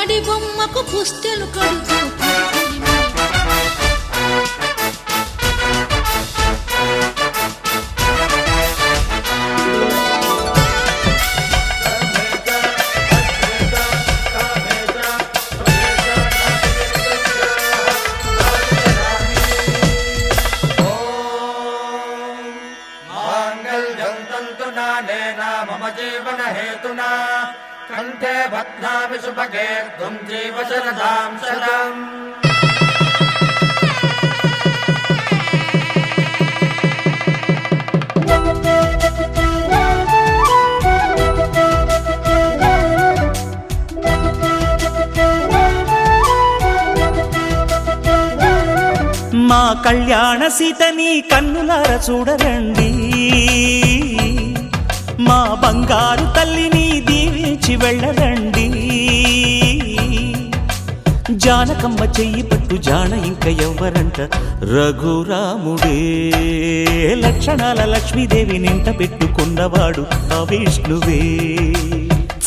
గుమ్మడి బొమ్మకు పుస్తెలు కడుతూ जीवन हेतुना कंठे बध्नामि सुभगे त्वं जीव शरदां शतम्। మా కళ్యాణ సీతని కన్నులార చూడరండి, మా బంగారు తల్లిని దీవించి వెళ్ళరండి. జానకమ్మ చెయ్యి పట్టు జాన ఇంక ఎవ్వరంట, రఘురాముడే లక్షణాల లక్ష్మీదేవి నింట పెట్టుకున్నవాడు ఆ విష్ణువే.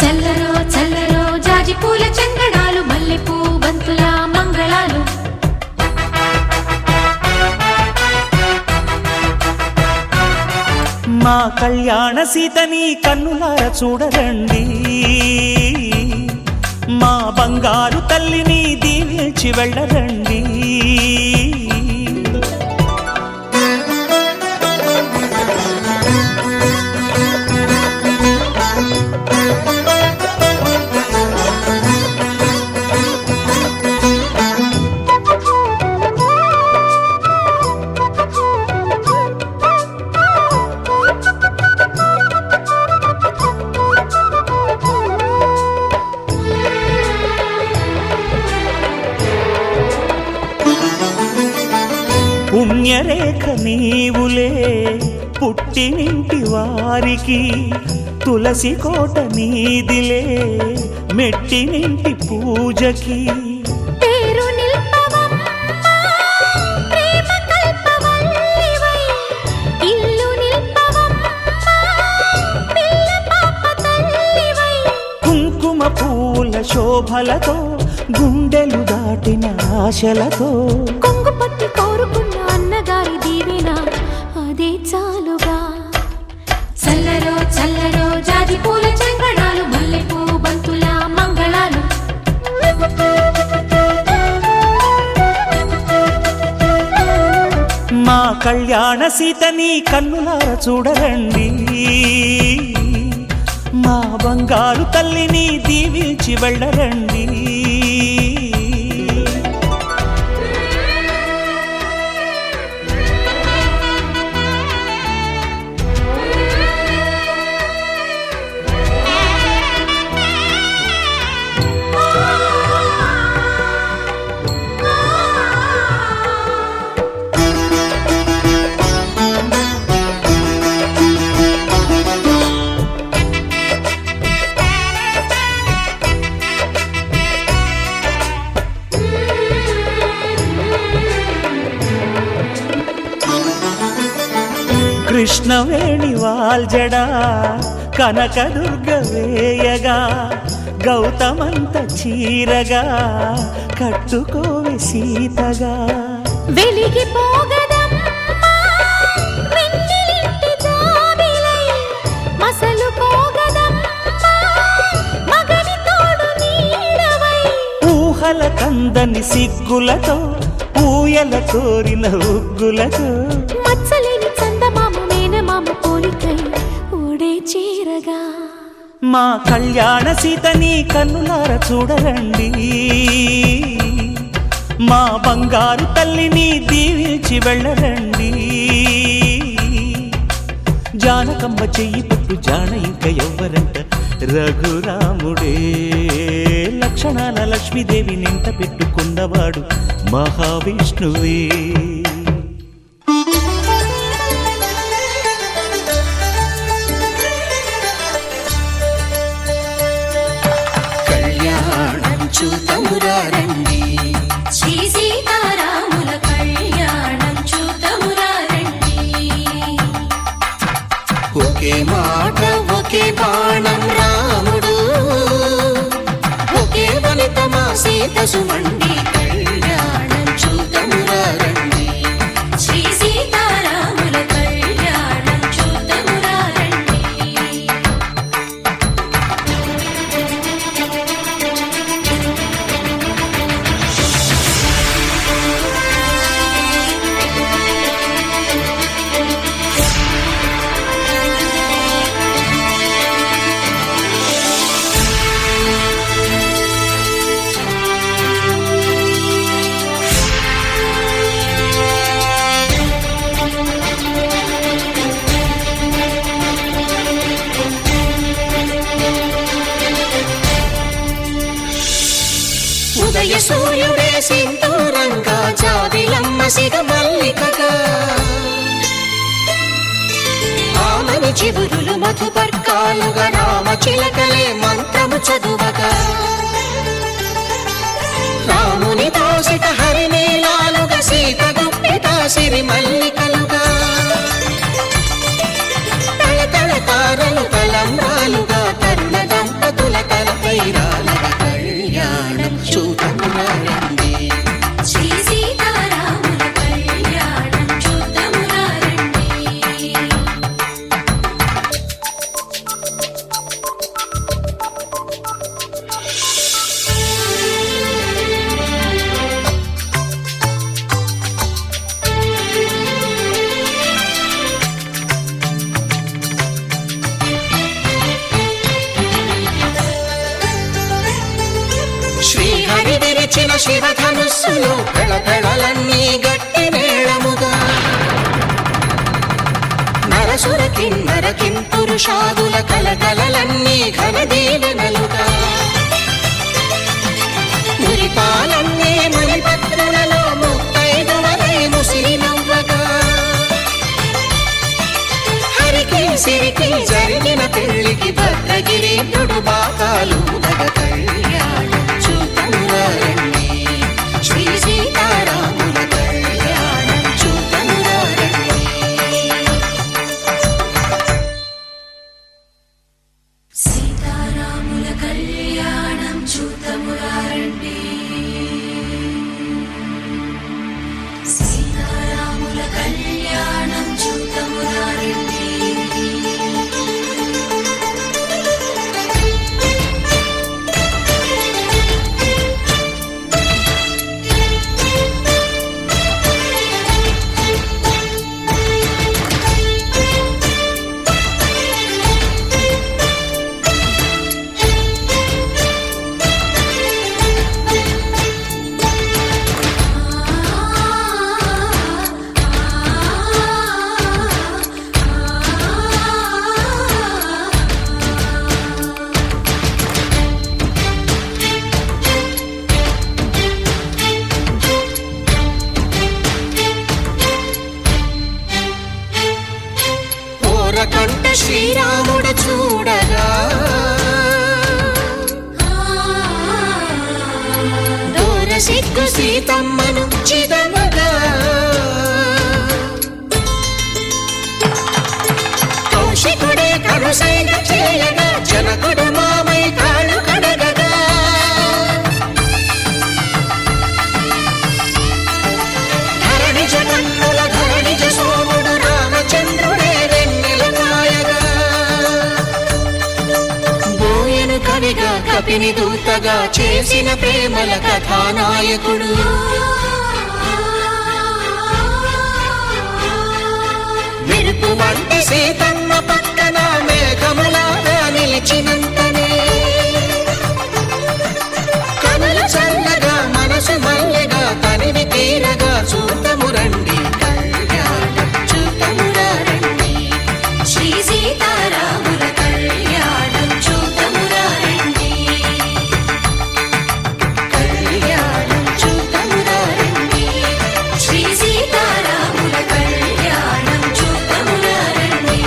చల్లరో చల్లరో జాజి పూల చందనాలు, మల్లెపూ బంతుల మంగళాలు. మా కళ్యాణ సీతని కన్నులార చూడరండి, మా బంగారు తల్లిని దీవించి వెళ్ళరండి. పుణ్యరేఖ నీవులే పుట్టినింటి వారికి, తులసి కోట నీదిలే మెట్టినింటి పూజకి. పేరు నిల్పవమ్మా ప్రేమ కల్పవల్లివై, ఇల్లు నిల్పవమ్మా పిల్ల పాప తల్లివై. కుంకుమ పూల శోభలతో గుండెలు దాటిన ఆశలతో, కొంగు పట్టి కోరుకున్న అన్నగారి దీవెన అదే చాలుగా. చల్లరో చల్లరో జాజి పూల చంగడాలు, మల్లెపూ బంతుల మంగళాలు. మా కళ్యాణ సీతని కన్నులార చూడరండి, మా బంగారు తల్లిని దీవించి వెళ్ళరండి. కృష్ణవేణి వాల్జడా కనకదుర్గ వేయగా, గౌతమంత చీరగా కట్టుకోవి సీతగా. వెలిగిపోగదమ్మా వెన్నెలింటి జాబిలై, మసలుకోగదమ్మా మగని తోడు నీడవై. ఊహల కందని సిగ్గులతో ఊయల కోరిన ఉగ్గులతో, మచ్చలేని చందమామ మేనమామ పోలికై ఓడే చీరగా. మా కళ్యాణ సీతని కన్నులార చూడరండి, మా బంగారు తల్లిని దీవించి వెళ్ళరండి. జానకమ్మ చెయ్యి పట్టు జాన ఇంక ఎవ్వరంట, రఘురాముడే లక్షణాల లక్ష్మీదేవి నింట పెట్టుకున్నవాడు మహావిష్ణువే. కళ్యాణం చూతమురారండి, శ్రీ సీతారాముల కళ్యాణం చూతమురారండి. ఒకే మాట ఒకే బాణం రాముడు, ఒకే వనిత ఉదయ సూర్యుడే సింధూరంగా జాబిలమ్మ సిగ మల్లికగా ఆమని చిగురులు మధుపర్కాలుగా రామ చిలకలే మంత్రము చదువగా రాముని దోసిట హరినీలాలుగా సీత గుప్పిట సిరి మల్లికలుగా తళతళ తారలు తలంబ్రాలుగా తరుణ దంపతుల తలపైరాలుగా కళ్యాణం చూడమురండి శ్రీ సీతారాముల కళ్యాణం చూద్దామురా రండి. శ్రీహరి విరిచిన శివధనుస్సులు పెళపెళలన్నీ గట్టి మేళముగా నరసుర కిన్నర కింపురుషాదుల కలకలలన్నీ ఘనదీవెనలుగా మురిపాలన్నీ మణిపత్రులలో ముత్తైదువలై ముసిరి నవ్వగా హరికి సిరికి జరిగిన పెళ్లికి భద్రగిరీంద్రుడు బాకాలు కళ్యాణం చూడమురండి శ్రీ సీతారాముల కళ్యాణం చూడమురండి సీతారాముల కళ్యాణం చూద్దామురా రండి. సీతారాముల కళ్యాణం చూద్దామురా రండి. ఓరకంట శ్రీరాముడు చూడగా దూర సిగ్గు సీతమ్మను చిదమగా కౌశికుడే కరుసైన చేయగా జనకుడు మామై కాళ్ళు కడగగా ధరణి జగన్నుల ధరణిజ సోముడు రామచంద్రుడే వెన్నెల కాయగా బోయను కవిగా కపిని దూతగా చేసిన ప్రేమల కథానాయకుడు మెరుపు వంటి సీతమ్మ పక్కన మేఘములాగా నిలిచినంతనే కనులు చల్లగా మనసు మల్లెగా తనివి తీరగా చూడమురండి కళ్యాణం చూడమురండి శ్రీ సీతారాముల కళ్యాణం చూద్దామురా రండి. కళ్యాణం చూడమురండి శ్రీ సీతారాముల కళ్యాణం చూద్దామురా రండి.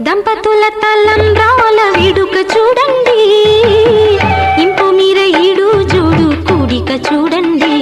దంపతుల తలంబ్రాల వేడుక చూడండి, ఇంపు మీర ఈడు జోడు కూడిక చూడండి.